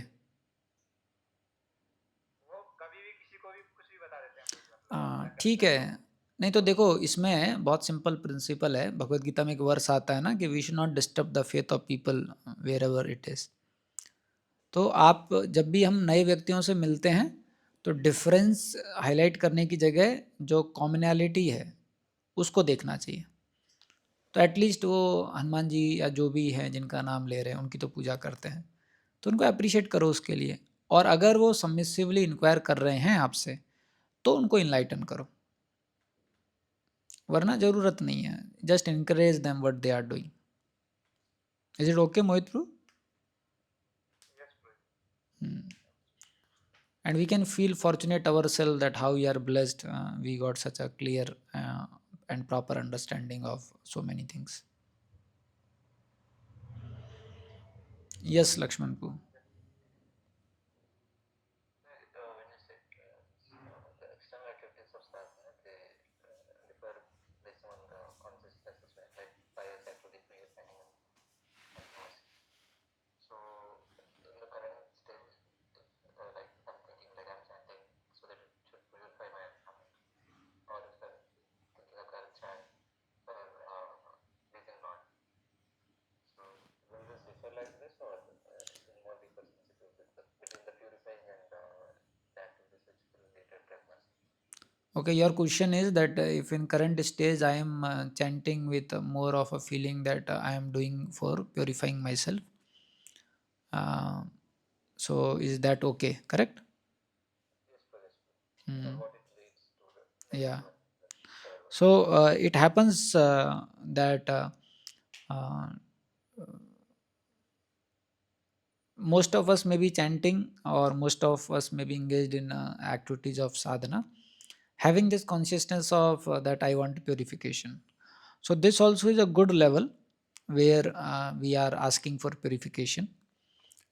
वो कभी भी किसी को भी कुछ भी बता देते हैं कुछ, मतलब या ठीक कृष्ण है। जी को। नहीं तो देखो, इसमें बहुत सिंपल प्रिंसिपल है। भगवत गीता में एक वर्स आता है ना कि we should not disturb the faith of people wherever it is. तो आप जब भी हम नए व्यक्तियों से मिलते हैं तो डिफरेंस हाईलाइट करने की जगह जो कॉमनैलिटी है उसको देखना चाहिए। तो एटलीस्ट वो हनुमान जी या जो भी हैं जिनका नाम ले रहे हैं उनकी तो पूजा करते हैं, तो उनको अप्रिशिएट करो उसके लिए। और अगर वो सबमिसिवली इंक्वायर कर रहे हैं आपसे तो उनको इनलाइटन करो, वरना ज़रूरत नहीं है। Just encourage them what they are doing. Is it okay, Mohit bro? Yes bro. Hmm. And we can feel fortunate ourselves that how we are blessed. We got such a clear and proper understanding of so many things. Yes, Lakshman bro. When you said the external activities of sadhana, they differ based on the consciousness as well, like pious activity, purifying, and mercy. So, in the current stage, like I'm thinking like I'm chanting so that it should purify my mind, or if I'm thinking of I'll chant for pleasing Lord. So, will this differ like this, or in more deeper sense it will differ between the purifying and the activities which will later drive mercy? Okay, your question is that if in current stage I am chanting with more of a feeling that I am doing for purifying myself. Uh, so is that okay? Correct? Yes, for yes, or Hmm. what it leads to, like Yeah. whichever one. So it happens that uh, most of us may be chanting or most of us may be engaged in activities of sadhana, having this consciousness of that I want purification. So this also is a good level where we are asking for purification.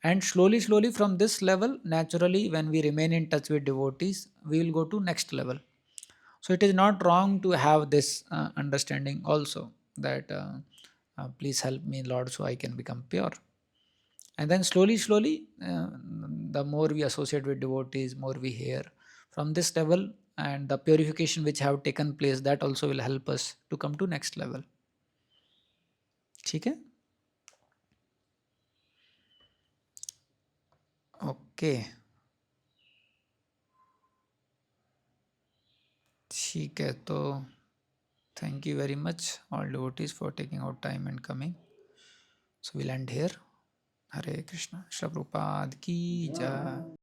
And slowly from this level, naturally, when we remain in touch with devotees, we will go to next level. So it is not wrong to have this understanding also that please help me, Lord, so I can become pure. And then slowly, the more we associate with devotees, more we hear from this level, and the purification which have taken place, that also will help us to come to next level. ठीक है? Okay, ठीक है। तो thank you very much all devotees for taking out time and coming. So we'll end here. हरे कृष्णा। श्री प्रभुपाद की जय।